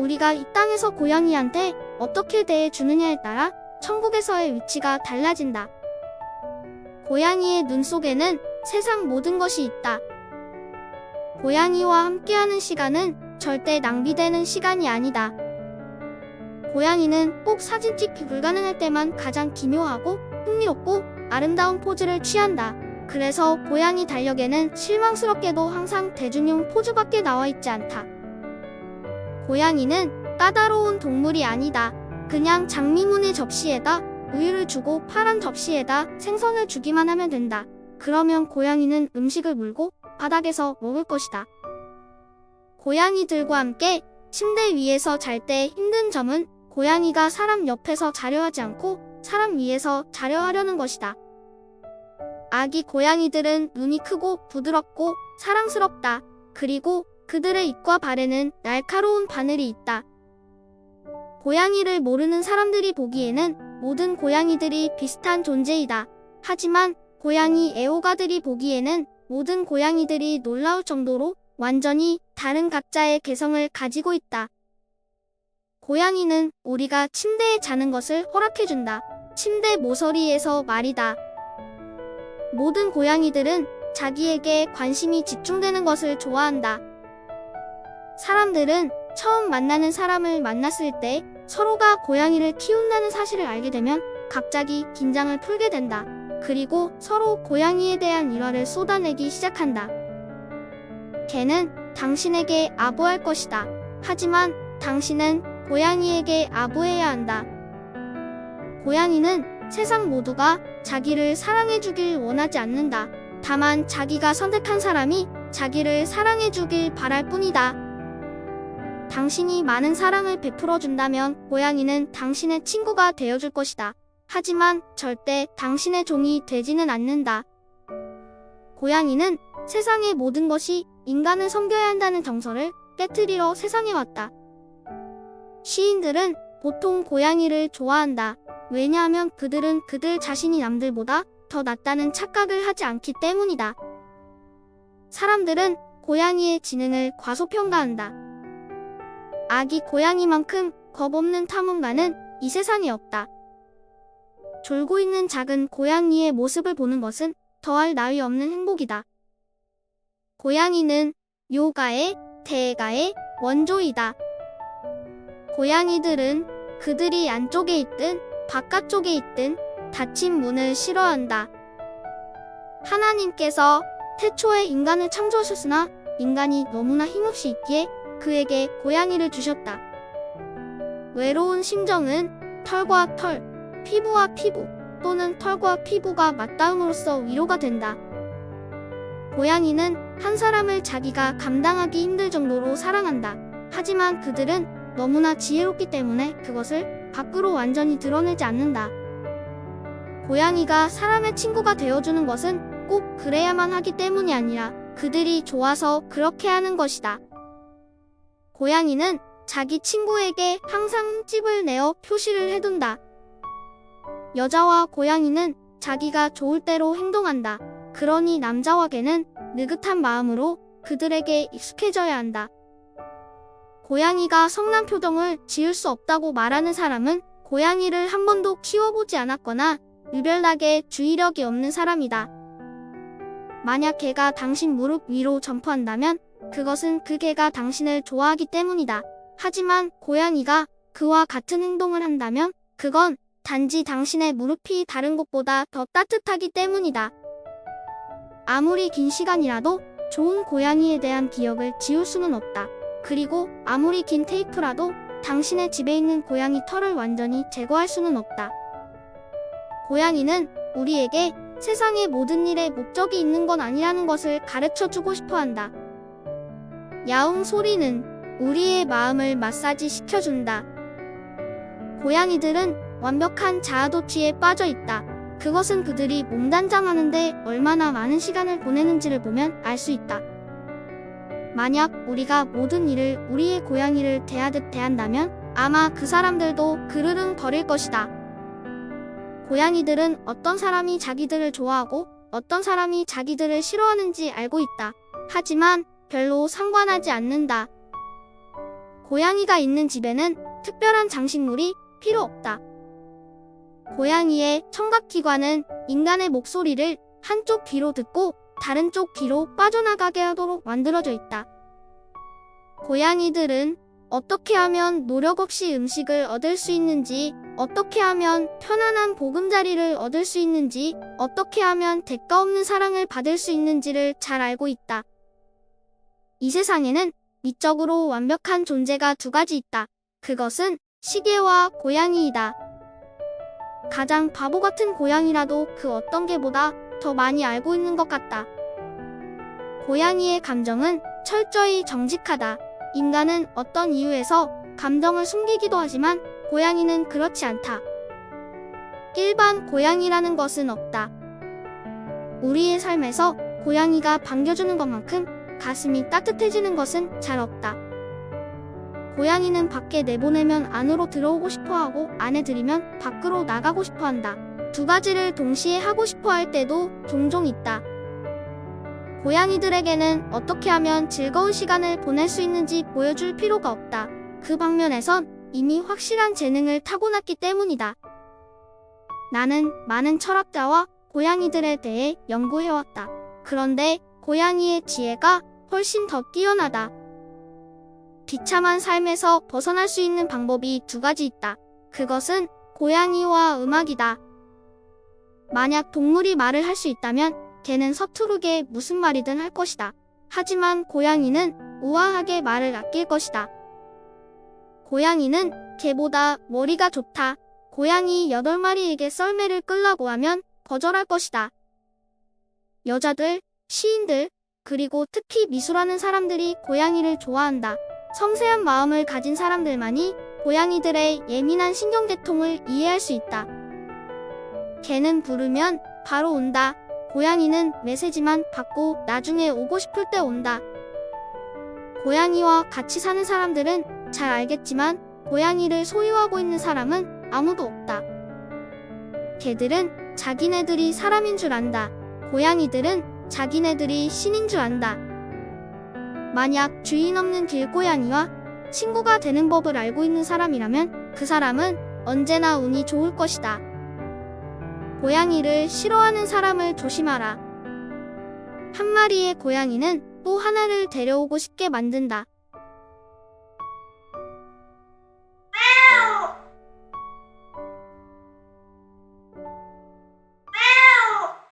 우리가 이 땅에서 고양이한테 어떻게 대해주느냐에 따라 천국에서의 위치가 달라진다. 고양이의 눈 속에는 세상 모든 것이 있다. 고양이와 함께하는 시간은 절대 낭비되는 시간이 아니다. 고양이는 꼭 사진 찍기 불가능할 때만 가장 기묘하고 흥미롭고 아름다운 포즈를 취한다. 그래서 고양이 달력에는 실망스럽게도 항상 대중용 포즈밖에 나와 있지 않다. 고양이는 까다로운 동물이 아니다. 그냥 장미문의 접시에다 우유를 주고 파란 접시에다 생선을 주기만 하면 된다. 그러면 고양이는 음식을 물고 바닥에서 먹을 것이다. 고양이들과 함께 침대 위에서 잘 때 힘든 점은 고양이가 사람 옆에서 자려 하지 않고 사람 위에서 자려 하려는 것이다. 아기 고양이들은 눈이 크고 부드럽고 사랑스럽다. 그리고 그들의 입과 발에는 날카로운 바늘이 있다. 고양이를 모르는 사람들이 보기에는 모든 고양이들이 비슷한 존재이다. 하지만 고양이 애호가들이 보기에는 모든 고양이들이 놀라울 정도로 완전히 다른 각자의 개성을 가지고 있다. 고양이는 우리가 침대에 자는 것을 허락해준다. 침대 모서리에서 말이다. 모든 고양이들은 자기에게 관심이 집중되는 것을 좋아한다. 사람들은 처음 만나는 사람을 만났을 때 서로가 고양이를 키운다는 사실을 알게 되면 갑자기 긴장을 풀게 된다. 그리고 서로 고양이에 대한 일화를 쏟아내기 시작한다. 걔는 당신에게 아부할 것이다. 하지만 당신은 고양이에게 아부해야 한다. 고양이는 세상 모두가 자기를 사랑해주길 원하지 않는다. 다만 자기가 선택한 사람이 자기를 사랑해주길 바랄 뿐이다. 당신이 많은 사랑을 베풀어준다면 고양이는 당신의 친구가 되어줄 것이다. 하지만 절대 당신의 종이 되지는 않는다. 고양이는 세상의 모든 것이 인간을 섬겨야 한다는 정서를 깨트리러 세상에 왔다. 시인들은 보통 고양이를 좋아한다. 왜냐하면 그들은 그들 자신이 남들보다 더 낫다는 착각을 하지 않기 때문이다. 사람들은 고양이의 지능을 과소평가한다. 아기 고양이만큼 겁없는 탐험가는 이 세상에 없다. 졸고 있는 작은 고양이의 모습을 보는 것은 더할 나위 없는 행복이다. 고양이는 요가의, 대가의 원조이다. 고양이들은 그들이 안쪽에 있든 바깥쪽에 있든 닫힌 문을 싫어한다. 하나님께서 태초에 인간을 창조하셨으나 인간이 너무나 힘없이 있기에 그에게 고양이를 주셨다. 외로운 심정은 털과 털, 피부와 피부 또는 털과 피부가 맞닿음으로써 위로가 된다. 고양이는 한 사람을 자기가 감당하기 힘들 정도로 사랑한다. 하지만 그들은 너무나 지혜롭기 때문에 그것을 밖으로 완전히 드러내지 않는다. 고양이가 사람의 친구가 되어주는 것은 꼭 그래야만 하기 때문이 아니라 그들이 좋아서 그렇게 하는 것이다. 고양이는 자기 친구에게 항상 흠집을 내어 표시를 해둔다. 여자와 고양이는 자기가 좋을 대로 행동한다. 그러니 남자와 개는 느긋한 마음으로 그들에게 익숙해져야 한다. 고양이가 성난 표정을 지을 수 없다고 말하는 사람은 고양이를 한 번도 키워보지 않았거나 유별나게 주의력이 없는 사람이다. 만약 개가 당신 무릎 위로 점프한다면 그것은 그 개가 당신을 좋아하기 때문이다. 하지만 고양이가 그와 같은 행동을 한다면 그건 단지 당신의 무릎이 다른 곳보다 더 따뜻하기 때문이다. 아무리 긴 시간이라도 좋은 고양이에 대한 기억을 지울 수는 없다. 그리고 아무리 긴 테이프라도 당신의 집에 있는 고양이 털을 완전히 제거할 수는 없다. 고양이는 우리에게 세상의 모든 일에 목적이 있는 건 아니라는 것을 가르쳐주고 싶어 한다. 야옹 소리는 우리의 마음을 마사지 시켜준다. 고양이들은 완벽한 자아도취에 빠져 있다. 그것은 그들이 몸단장하는데 얼마나 많은 시간을 보내는지를 보면 알 수 있다. 만약 우리가 모든 일을 우리의 고양이를 대하듯 대한다면 아마 그 사람들도 그르릉 거릴 것이다. 고양이들은 어떤 사람이 자기들을 좋아하고 어떤 사람이 자기들을 싫어하는지 알고 있다. 하지만 별로 상관하지 않는다. 고양이가 있는 집에는 특별한 장식물이 필요 없다. 고양이의 청각기관은 인간의 목소리를 한쪽 귀로 듣고 다른 쪽 귀로 빠져나가게 하도록 만들어져 있다. 고양이들은 어떻게 하면 노력 없이 음식을 얻을 수 있는지, 어떻게 하면 편안한 보금자리를 얻을 수 있는지, 어떻게 하면 대가 없는 사랑을 받을 수 있는지를 잘 알고 있다. 이 세상에는 미적으로 완벽한 존재가 두 가지 있다. 그것은 시계와 고양이이다. 가장 바보 같은 고양이라도 그 어떤 개보다 더 많이 알고 있는 것 같다. 고양이의 감정은 철저히 정직하다. 인간은 어떤 이유에서 감정을 숨기기도 하지만 고양이는 그렇지 않다. 일반 고양이라는 것은 없다. 우리의 삶에서 고양이가 반겨주는 것만큼 가슴이 따뜻해지는 것은 잘 없다. 고양이는 밖에 내보내면 안으로 들어오고 싶어하고 안에 들이면 밖으로 나가고 싶어한다. 두 가지를 동시에 하고 싶어할 때도 종종 있다. 고양이들에게는 어떻게 하면 즐거운 시간을 보낼 수 있는지 보여줄 필요가 없다. 그 방면에선 이미 확실한 재능을 타고났기 때문이다. 나는 많은 철학자와 고양이들에 대해 연구해왔다. 그런데 고양이의 지혜가 훨씬 더 뛰어나다. 비참한 삶에서 벗어날 수 있는 방법이 두 가지 있다. 그것은 고양이와 음악이다. 만약 동물이 말을 할 수 있다면 개는 서투르게 무슨 말이든 할 것이다. 하지만 고양이는 우아하게 말을 아낄 것이다. 고양이는 개보다 머리가 좋다. 고양이 8마리에게 썰매를 끌라고 하면 거절할 것이다. 여자들, 시인들, 그리고 특히 미술하는 사람들이 고양이를 좋아한다. 섬세한 마음을 가진 사람들만이 고양이들의 예민한 신경계통을 이해할 수 있다. 개는 부르면 바로 온다. 고양이는 메시지만 받고 나중에 오고 싶을 때 온다. 고양이와 같이 사는 사람들은 잘 알겠지만 고양이를 소유하고 있는 사람은 아무도 없다. 개들은 자기네들이 사람인 줄 안다. 고양이들은 자기네들이 신인 줄 안다. 만약 주인 없는 길고양이와 친구가 되는 법을 알고 있는 사람이라면 그 사람은 언제나 운이 좋을 것이다. 고양이를 싫어하는 사람을 조심하라. 한 마리의 고양이는 또 하나를 데려오고 싶게 만든다.